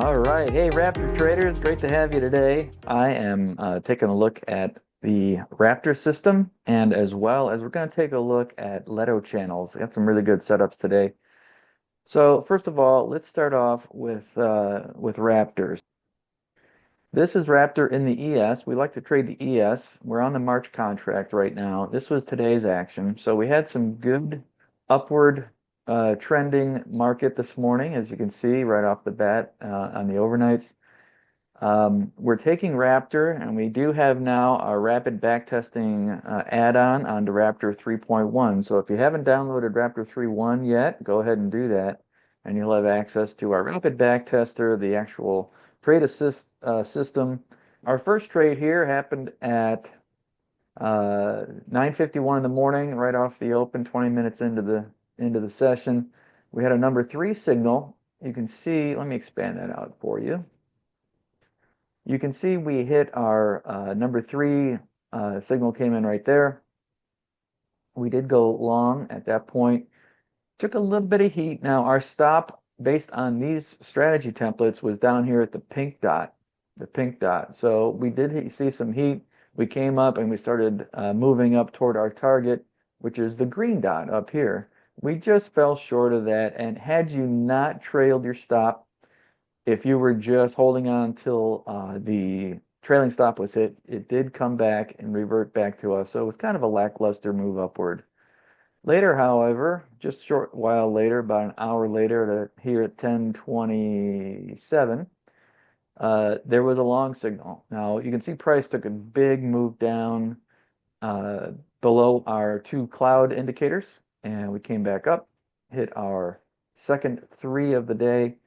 All right. Hey, Raptor traders, great to have you today. I am taking a look at the Raptor system, and as well as we're going to take a look at LettoChannels. Got some really good setups today. So first of all, let's start off with Raptors. This is Raptor in the ES. We like to trade the ES. We're on the March contract right now. This was today's action. So we had some good upward trending market this morning, as you can see right off the bat on the overnights. We're taking Raptor, and we do have now our Rapid BackTesting add-on onto Raptor 3.1. So if you haven't downloaded Raptor 3.1 yet, go ahead and do that, and you'll have access to our Rapid BackTester, the actual trade assist system. Our first trade here happened at 9:51 in the morning, right off the open, 20 minutes into the session. We had a number 3 signal. You can see, let me expand that out for you. You can see we hit our number 3 signal came in right there. We did go long at that point. Took a little bit of heat. Now our stop based on these strategy templates was down here at the pink dot. So we did see some heat. We came up and we started moving up toward our target, which is the green dot up here. We just fell short of that, and had you not trailed your stop, if you were just holding on till the trailing stop was hit, it did come back and revert back to us. So it was kind of a lackluster move upward. Later, however, just a short while later, about an hour later, here at 10:27, there was a long signal. Now you can see price took a big move down below our 2 cloud indicators, and we came back up, hit our second 3 of the day,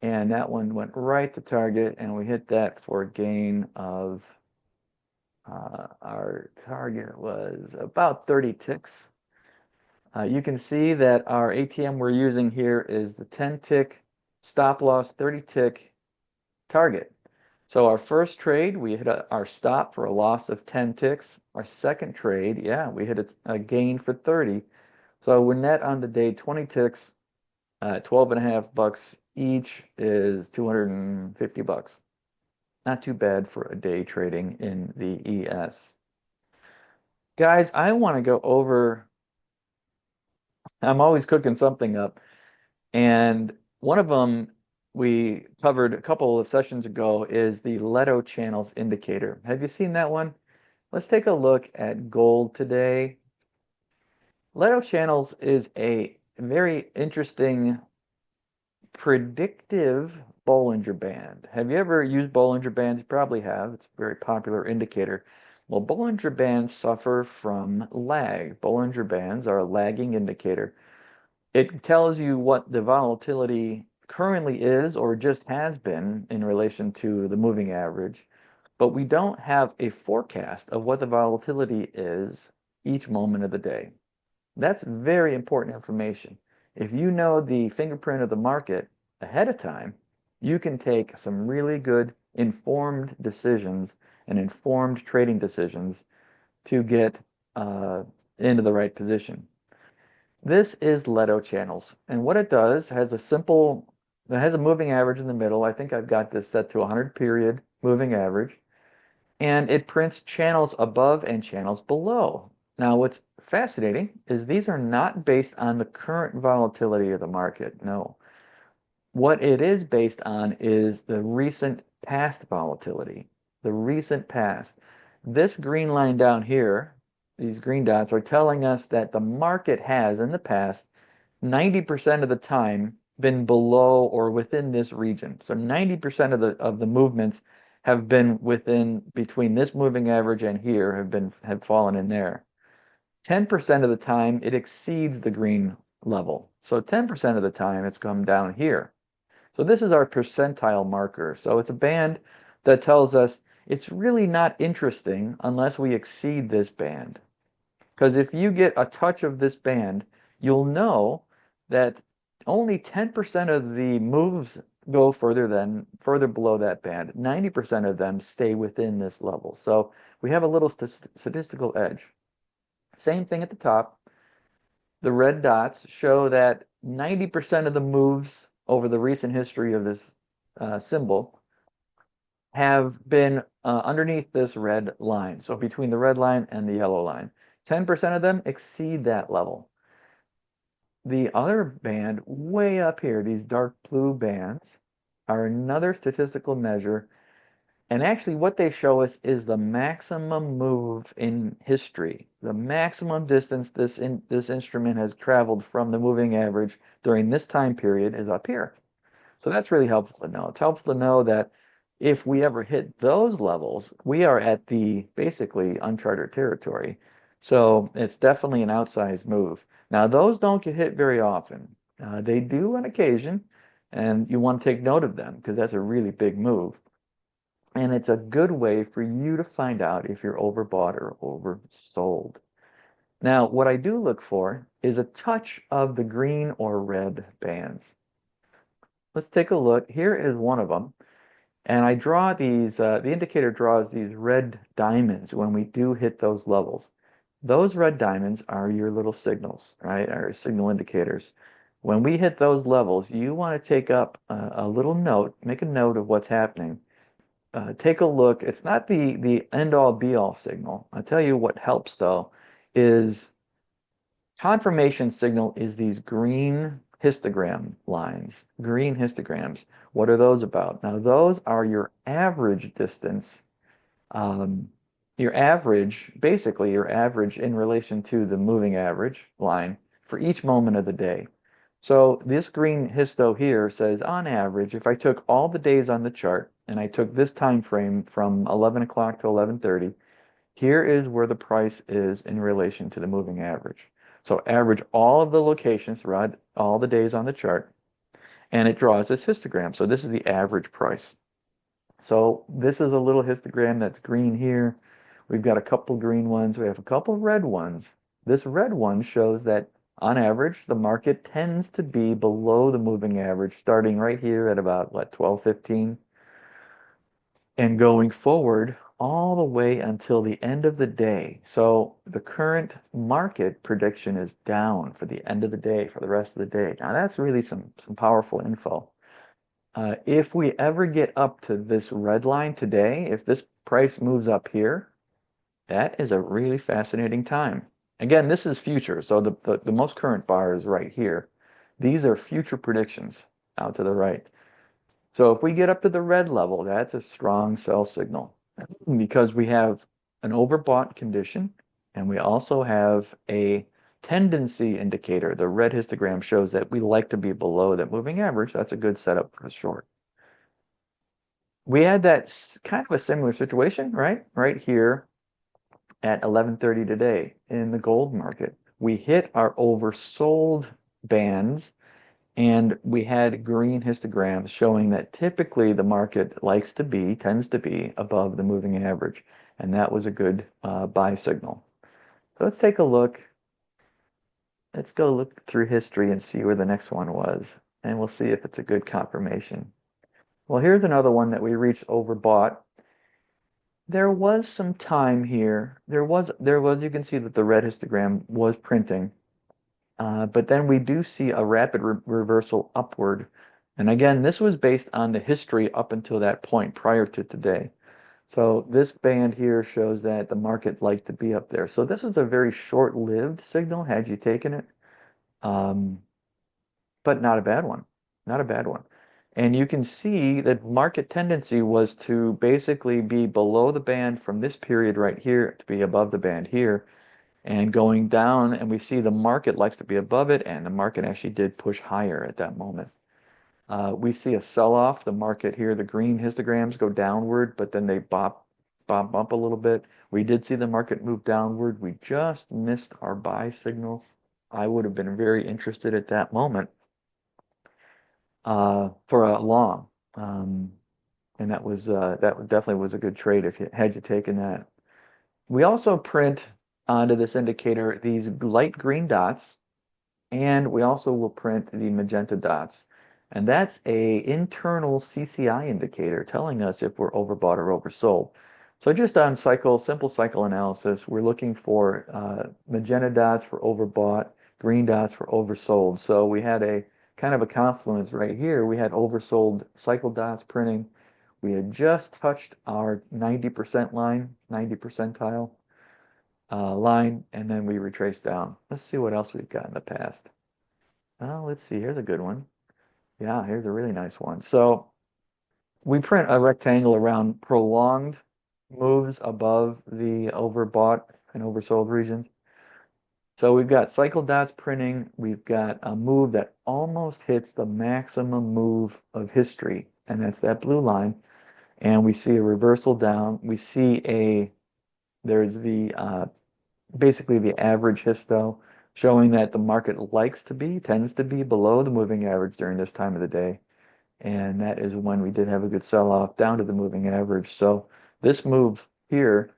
and that one went right to target, and we hit that for a gain of our target was about 30 ticks. You can see that our ATM we're using here is the 10 tick stop loss, 30 tick target. So our first trade, we hit our stop for a loss of 10 ticks. Our second trade, yeah, we hit a gain for 30. So we're net on the day 20 ticks, 12.5 bucks each is 250 bucks. Not too bad for a day trading in the ES. Guys, I want to go over, I'm always cooking something up, and one of them we covered a couple of sessions ago is the LettoChannels indicator. Have you seen that one? Let's take a look at gold today. LettoChannels is a very interesting predictive Bollinger Band. Have you ever used Bollinger Bands? You probably have. It's a very popular indicator. Well, Bollinger Bands suffer from lag. Bollinger Bands are a lagging indicator. It tells you what the volatility currently is or just has been in relation to the moving average, but we don't have a forecast of what the volatility is each moment of the day. That's very important information. If you know the fingerprint of the market ahead of time, you can take some really good informed decisions and informed trading decisions to get into the right position. This is LettoChannels, and what it does has it has a moving average in the middle. I think I've got this set to 100 period moving average, and it prints channels above and channels below. Now, what's fascinating is these are not based on the current volatility of the market. No. What it is based on is the recent past volatility, the recent past. This green line down here, these green dots, are telling us that the market has, in the past, 90% of the time been below or within this region. So 90% of the movements have been between this moving average and here have fallen in there. 10% of the time it exceeds the green level. So 10% of the time it's come down here. So this is our percentile marker. So it's a band that tells us it's really not interesting unless we exceed this band. Because if you get a touch of this band, you'll know that only 10% of the moves go further below that band. 90% of them stay within this level. So we have a little statistical edge. Same thing at the top. The red dots show that 90% of the moves over the recent history of this symbol have been underneath this red line. So between the red line and the yellow line, 10% of them exceed that level. The other band way up here, these dark blue bands, are another statistical measure. And actually what they show us is the maximum move in history. The maximum distance this instrument has traveled from the moving average during this time period is up here. So that's really helpful to know. It's helpful to know that if we ever hit those levels, we are at the basically uncharted territory. So it's definitely an outsized move. Now, those don't get hit very often. They do on occasion, and you want to take note of them because that's a really big move. And it's a good way for you to find out if you're overbought or oversold. Now, what I do look for is a touch of the green or red bands. Let's take a look. Here is one of them. And I draw these, the indicator draws these red diamonds when we do hit those levels. Those red diamonds are your little signals, right? Our signal indicators. When we hit those levels, you want to take up a little note, make a note of what's happening. Take a look. It's not the end-all be-all signal. I'll tell you what helps though is confirmation signal is these green histogram lines, green histograms. What are those about? Now, those are your average distance, basically your average in relation to the moving average line for each moment of the day. So this green histo here says, on average, if I took all the days on the chart and I took this time frame from 11 o'clock to 11:30, here is where the price is in relation to the moving average. So average all of the locations throughout all the days on the chart, and it draws this histogram. So this is the average price. So this is a little histogram that's green here. We've got a couple green ones. We have a couple red ones. This red one shows that on average, the market tends to be below the moving average, starting right here at about, what, 12.15, and going forward all the way until the end of the day. So the current market prediction is down for the end of the day, for the rest of the day. Now that's really some powerful info. If we ever get up to this red line today, if this price moves up here, that is a really fascinating time. Again, this is future, so the most current bar is right here. These are future predictions out to the right. So if we get up to the red level, that's a strong sell signal because we have an overbought condition and we also have a tendency indicator. The red histogram shows that we like to be below that moving average. That's a good setup for a short. We had that kind of a similar situation, right? Right here at 11:30 today in the gold market. We hit our oversold bands and we had green histograms showing that typically the market tends to be above the moving average. And that was a good buy signal. So let's take a look. Let's go look through history and see where the next one was. And we'll see if it's a good confirmation. Well, here's another one that we reached overbought. There was some time here. There was, you can see that the red histogram was printing. But then we do see a rapid reversal upward. And again, this was based on the history up until that point prior to today. So this band here shows that the market likes to be up there. So this was a very short-lived signal had you taken it. But not a bad one. Not a bad one. And you can see that market tendency was to basically be below the band from this period right here to be above the band here and going down, and we see the market likes to be above it, and the market actually did push higher at that moment. We see a sell-off. The market here, the green histograms go downward, but then they bump a little bit. We did see the market move downward. We just missed our buy signals. I would have been very interested at that moment for a long, and that definitely was a good trade if you had you taken that. We also print onto this indicator these light green dots, and we also will print the magenta dots. And that's a internal CCI indicator telling us if we're overbought or oversold. So just on simple cycle analysis, we're looking for magenta dots for overbought, green dots for oversold. So we had a kind of a confluence right here. We had oversold cycle dots printing. We had just touched our 90% line, 90 percentile line, and then we retraced down. Let's see what else we've got in the past. Oh, let's see. Here's a good one. Yeah, here's a really nice one. So we print a rectangle around prolonged moves above the overbought and oversold regions. So we've got cycle dots printing. We've got a move that almost hits the maximum move of history, and that's that blue line. And we see a reversal down. We see there's the basically the average histo showing that the market tends to be below the moving average during this time of the day. And that is when we did have a good sell-off down to the moving average. So this move here,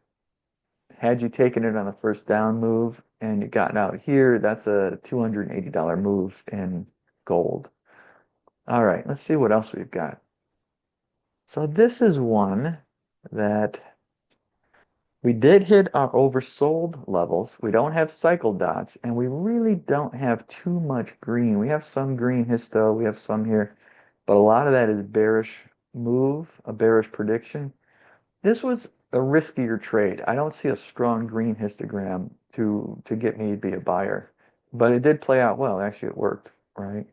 had you taken it on the first down move and you gotten out here, that's a $280 move in gold. All right, let's see what else we've got. So this is one that we did hit our oversold levels. We don't have cycle dots, and we really don't have too much green. We have some green histo, we have some here, but a lot of that is bearish move, a bearish prediction. This was a riskier trade. I don't see a strong green histogram to get me to be a buyer, but it did play out well. Actually, it worked, right?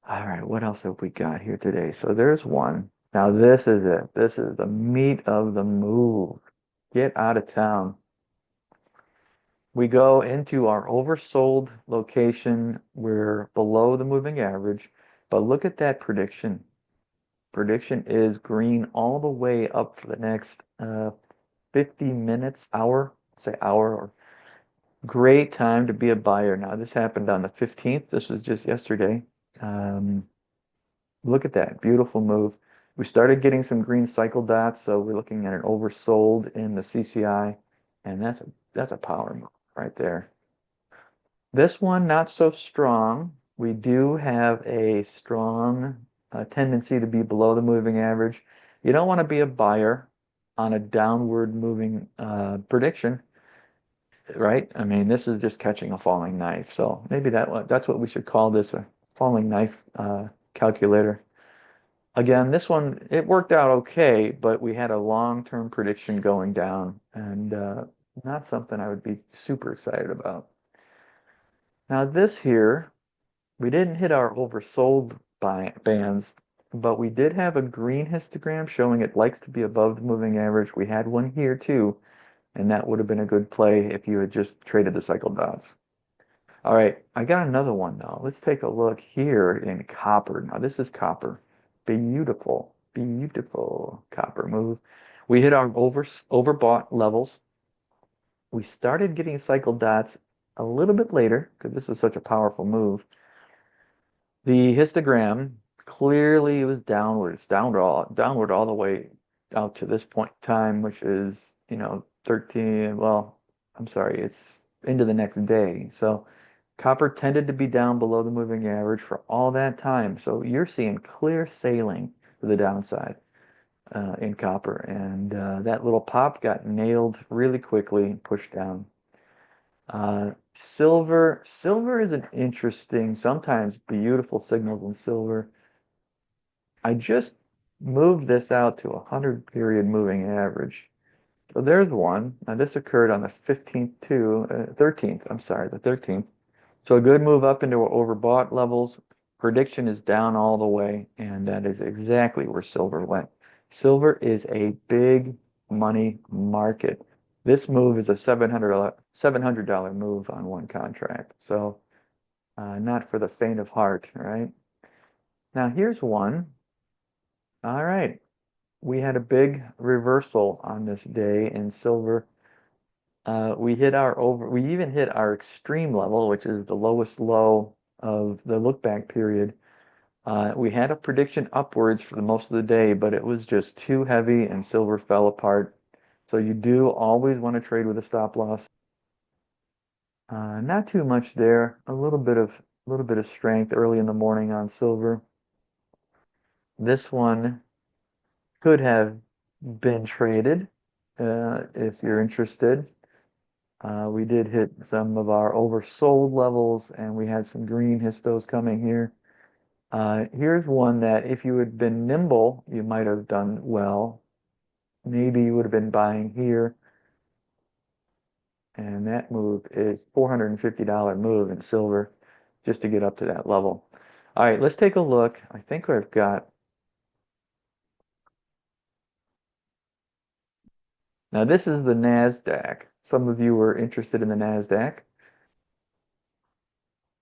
All right, what else have we got here today? So there's one. Now this is it. This is the meat of the move. Get out of town. We go into our oversold location. We're below the moving average, but look at that prediction. Prediction is green all the way up for the next 50 minutes, hour, say hour, or great time to be a buyer. Now this happened on the 15th. This was just yesterday. Look at that, beautiful move. We started getting some green cycle dots, so we're looking at an oversold in the CCI, and that's a power move right there. This one, not so strong. We do have a strong tendency to be below the moving average. You don't want to be a buyer on a downward moving prediction, right? I mean, this is just catching a falling knife. So maybe that's what we should call this, a falling knife calculator. Again, this one, it worked out okay, but we had a long-term prediction going down, and not something I would be super excited about. Now this here, we didn't hit our oversold bands, but we did have a green histogram showing it likes to be above the moving average. We had one here too, and that would have been a good play if you had just traded the cycle dots. All right, I got another one though. Let's take a look here in copper. Now this is copper. Beautiful, beautiful copper move. We hit our overbought levels. We started getting cycle dots a little bit later because this is such a powerful move. The histogram clearly was downward. It's downward all the way out to this point in time, which is, 13, well, I'm sorry, it's into the next day. So copper tended to be down below the moving average for all that time. So you're seeing clear sailing to the downside in copper. And that little pop got nailed really quickly, pushed down. Silver is an interesting, sometimes beautiful signals in silver. I just moved this out to a 100-period moving average. So there's one. Now this occurred on the 15th to 13th. I'm sorry, the 13th. So a good move up into our overbought levels. Prediction is down all the way, and that is exactly where silver went. Silver is a big money market. This move is a $700 move on one contract. So not for the faint of heart, right? Now here's one. All right. We had a big reversal on this day in silver. We even hit our extreme level, which is the lowest low of the look back period. We had a prediction upwards for the most of the day, but it was just too heavy and silver fell apart. So you do always want to trade with a stop loss. Not too much there. A little bit of strength early in the morning on silver. This one could have been traded if you're interested. We did hit some of our oversold levels, and we had some green histos coming here. Here's one that if you had been nimble, you might have done well. Maybe you would have been buying here. And that move is $450 move in silver just to get up to that level. All right, let's take a look. I think I've got. Now, this is the NASDAQ. Some of you were interested in the NASDAQ.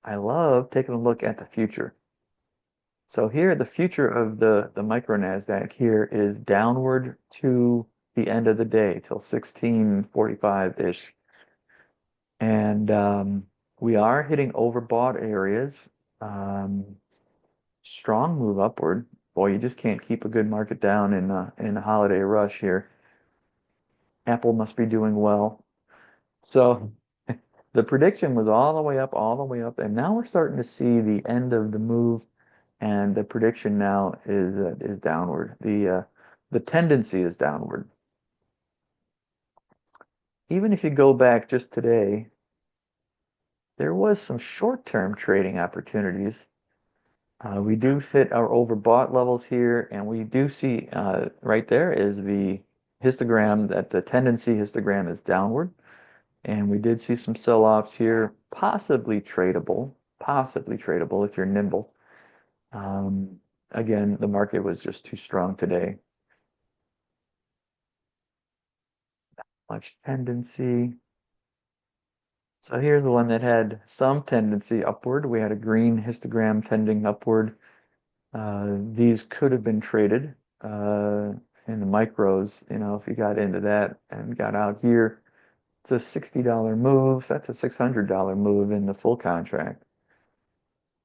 I love taking a look at the future. So here, the future of the micro NASDAQ here is downward to the end of the day till 1645-ish. And we are hitting overbought areas. Strong move upward. Boy, you just can't keep a good market down in a holiday rush here. Apple must be doing well. So the prediction was all the way up, and now we're starting to see the end of the move, and the prediction now is downward. The tendency is downward. Even if you go back just today, there was some short-term trading opportunities. We do fit our overbought levels here, and we do see right there is the histogram that the tendency histogram is downward. And we did see some sell-offs here, possibly tradable if you're nimble. Again, the market was just too strong today. Much tendency. So here's the one that had some tendency upward. We had a green histogram tending upward. These could have been traded in the micros, if you got into that and got out here. It's a $60 move. So that's a $600 move in the full contract.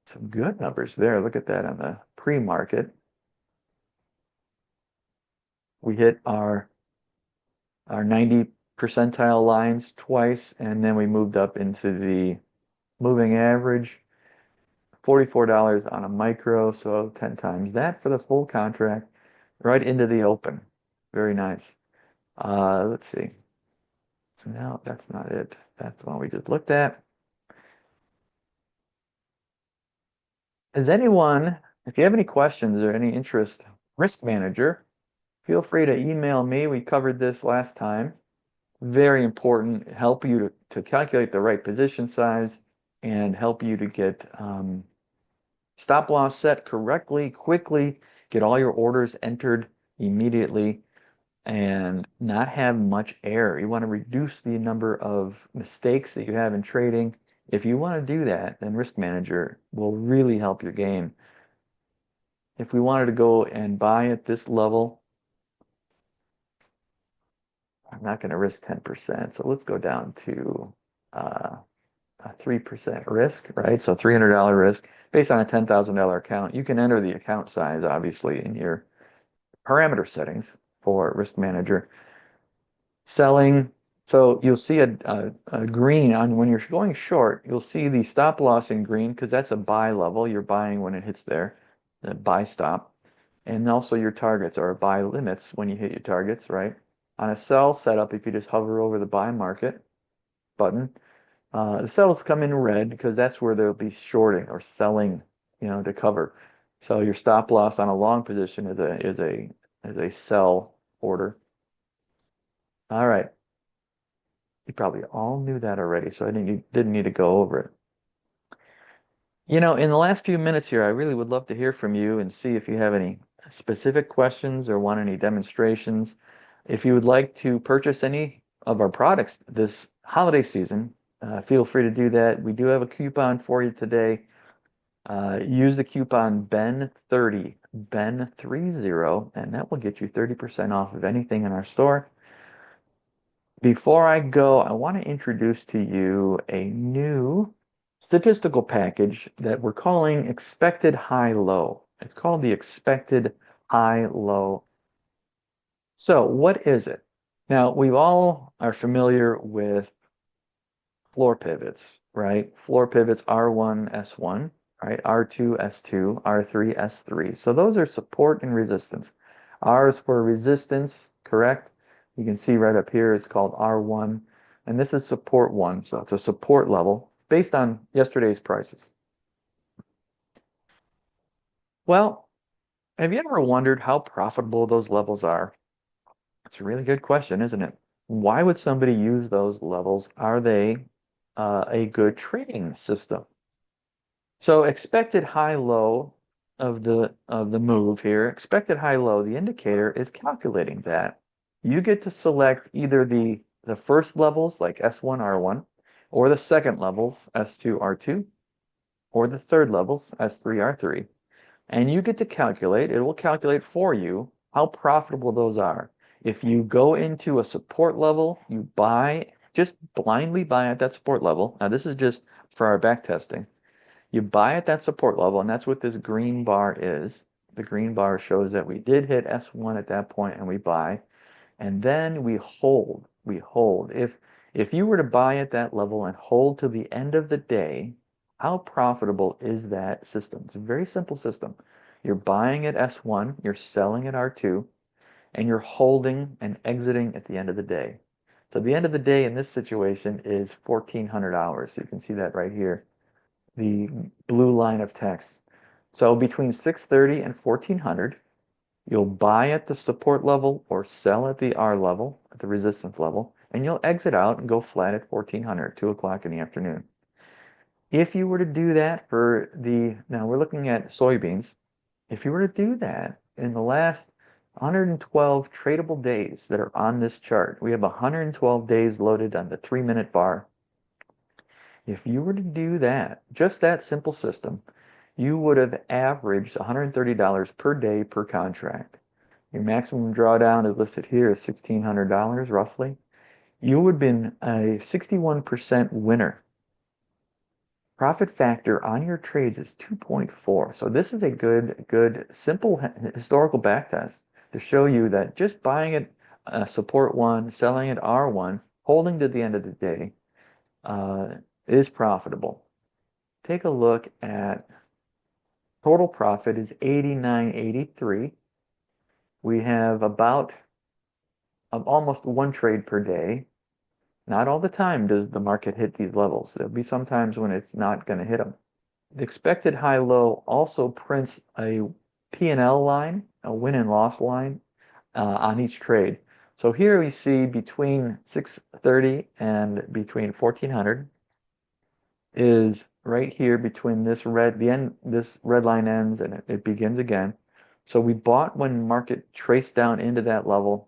Some good numbers there. Look at that on the pre-market. We hit our 90 percentile lines twice, and then we moved up into the moving average. $44 on a micro, so 10 times that for the full contract, right into the open. Very nice. Let's see. So now that's not it. That's the one we just looked at. Is anyone, if you have any questions or any interest, risk manager, feel free to email me. We covered this last time. Very important, help you to calculate the right position size and help you to get stop loss set correctly, quickly, get all your orders entered immediately, and not have much error. You want to reduce the number of mistakes that you have in trading. If you want to do that, then Risk Manager will really help your game. If we wanted to go and buy at this level, I'm not going to risk 10%. So let's go down to a 3% risk, right? So $300 risk based on a $10,000 account. You can enter the account size, obviously, in your parameter settings for Risk Manager. Selling, so you'll see a green on when you're going short, you'll see the stop loss in green because that's a buy level. You're buying when it hits there, the buy stop. And also your targets are buy limits when you hit your targets, right? On a sell setup, if you just hover over the buy market button, the sells come in red because that's where they'll be shorting or selling, to cover. So your stop loss on a long position is a sell order. All right. You probably all knew that already, so I didn't need to go over it. In the last few minutes here, I really would love to hear from you and see if you have any specific questions or want any demonstrations. If you would like to purchase any of our products this holiday season, feel free to do that. We do have a coupon for you today. Use the coupon BEN30, BEN30, and that will get you 30% off of anything in our store. Before I go, I want to introduce to you a new statistical package that we're calling Expected High-Low. It's called the Expected High-Low. So what is it? Now, we all are familiar with floor pivots, right? Floor pivots R1, S1, right? R2, S2, R3, S3. So those are support and resistance. R is for resistance, correct? You can see right up here it's called R1. and this is support 1, so it's a support level based on yesterday's prices. Well, have you ever wondered how profitable those levels are? It's a really good question, isn't it? Why would somebody use those levels? Are they a good trading system? So expected high-low of the move here, expected high-low, the indicator is calculating that. You get to select either the first levels like S1, R1, or the second levels, S2, R2, or the third levels, S3, R3. And you get to calculate, it will calculate for you how profitable those are. If you go into a support level, you buy, just blindly buy at that support level. Now this is just for our back testing. You buy at that support level, and that's what this green bar is. The green bar shows that we did hit S1 at that point and we buy. And then we hold. We hold. If you were to buy at that level and hold to the end of the day, how profitable is that system? It's a very simple system. You're buying at S1, you're selling at R2, and you're holding and exiting at the end of the day. So the end of the day in this situation is 1,400 hours. So you can see that right here, the blue line of text. So between 630 and 1,400, you'll buy at the support level or sell at the R level, at the resistance level, and you'll exit out and go flat at 1,400, 2 o'clock in the afternoon. If you were to do that for now we're looking at soybeans, if you were to do that in the last 112 tradable days that are on this chart, we have 112 days loaded on the 3-minute bar. If you were to do that, just that simple system, you would have averaged $130 per day per contract. Your maximum drawdown is listed here as $1,600 roughly. You would have been a 61% winner. Profit factor on your trades is 2.4. So this is a good, simple historical backtest to show you that just buying at support 1, selling at R1, holding to the end of the day is profitable. Take a look at total profit is 89.83. We have about almost 1 trade per day. Not all the time does the market hit these levels. There'll be some times when it's not going to hit them. The expected high-low also prints a P&L line, a win and loss line on each trade. So here we see between 630 and between 1400 is right here between this red line ends and it begins again. So we bought when market traced down into that level.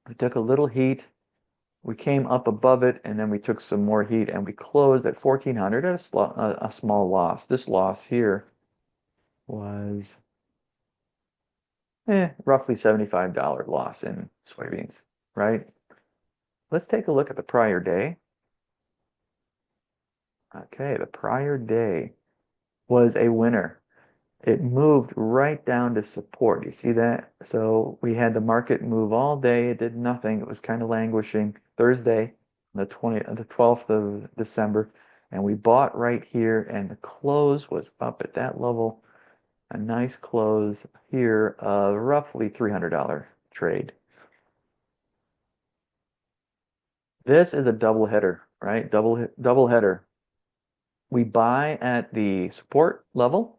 We took a little heat. We came up above it, and then we took some more heat, and we closed at 1,400 at a small loss. This loss here was roughly $75 loss in soybeans, right? Let's take a look at the prior day. Okay, the prior day was a winner. It moved right down to support. You see that? So we had the market move all day. It did nothing. It was kind of languishing. Thursday, the 12th of December, and we bought right here, and the close was up at that level. A nice close here of roughly $300 trade. This is a double header, right? Double header. We buy at the support level,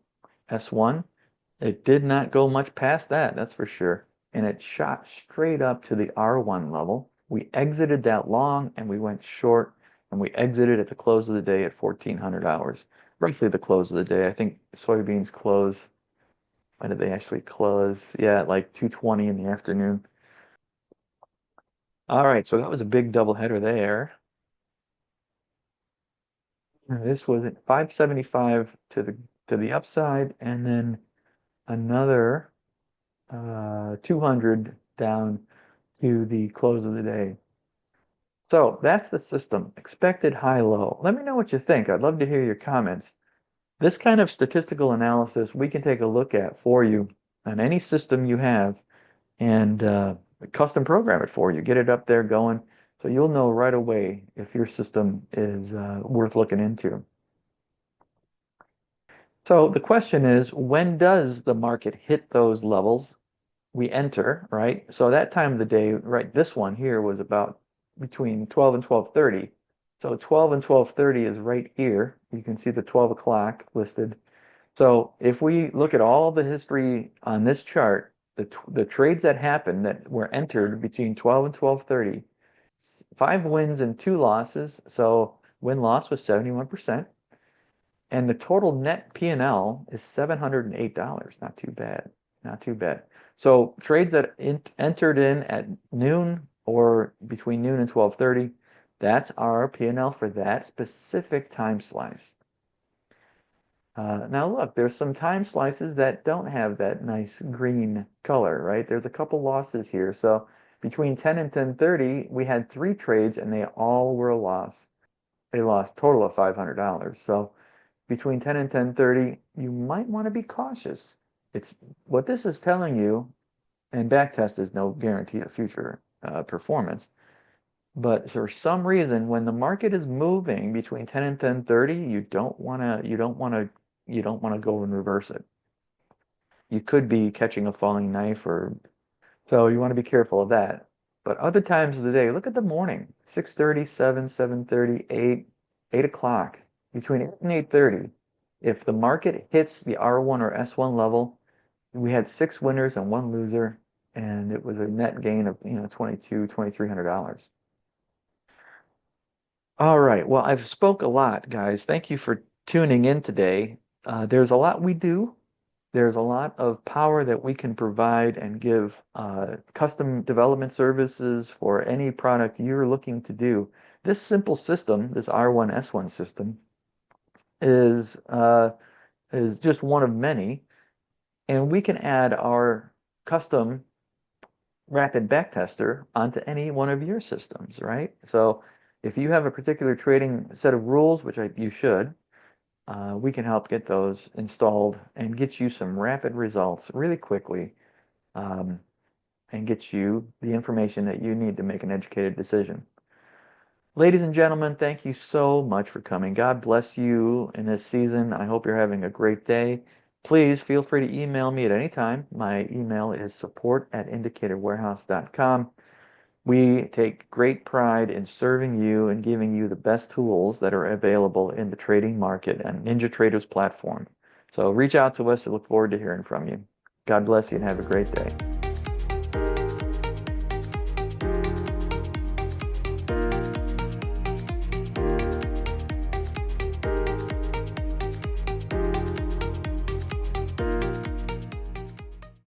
S1. It did not go much past that, that's for sure. And it shot straight up to the R1 level. We exited that long and we went short, and we exited at the close of the day at 1,400 hours. Roughly the close of the day. I think soybeans close. When did they actually close? Yeah, at like 2:20 in the afternoon. All right, so that was a big double header there. This was at 575 to the upside, and then another 200 down to the close of the day. So that's the system, expected high-low. Let me know what you think. I'd love to hear your comments. This kind of statistical analysis we can take a look at for you on any system you have and custom program it for you. Get it up there going so you'll know right away if your system is worth looking into. So the question is, when does the market hit those levels? We enter, right? So that time of the day, right, this one here was about between 12 and 12:30. So 12 and 12:30 is right here. You can see the 12 o'clock listed. So if we look at all the history on this chart, the trades that happened that were entered between 12 and 12:30, 5 wins and 2 losses. So win-loss was 71%. And the total net P&L is $708. Not too bad. Not too bad. So trades that entered in at noon or between noon and 12:30, that's our P&L for that specific time slice. Now look, there's some time slices that don't have that nice green color, right? There's a couple losses here. So between 10 and 10:30, we had 3 trades and they all were a loss. They lost a total of $500. So between 10 and 10:30, you might want to be cautious. It's what this is telling you, and backtest is no guarantee of future performance. But for some reason, when the market is moving between 10 and 10:30, you don't want to go and reverse it. You could be catching a falling knife, or so you want to be careful of that. But other times of the day, look at the morning: 6:30, 7, 7:30, 8 o'clock. Between 8 and 8:30, if the market hits the R1 or S1 level, we had 6 winners and 1 loser, and it was a net gain of $2,300. All right. Well, I've spoke a lot, guys. Thank you for tuning in today. There's a lot we do. There's a lot of power that we can provide and give custom development services for any product you're looking to do. This simple system, this R1 S1 system, is just one of many, and we can add our custom Rapid BackTester onto any one of your systems, right? So if you have a particular trading set of rules, which you should, we can help get those installed and get you some rapid results really quickly, and get you the information that you need to make an educated decision. Ladies and gentlemen, thank you so much for coming. God bless you in this season. I hope you're having a great day. Please feel free to email me at any time. My email is support@indicatorwarehouse.com. We take great pride in serving you and giving you the best tools that are available in the trading market and NinjaTrader's platform. So reach out to us. I look forward to hearing from you. God bless you and have a great day.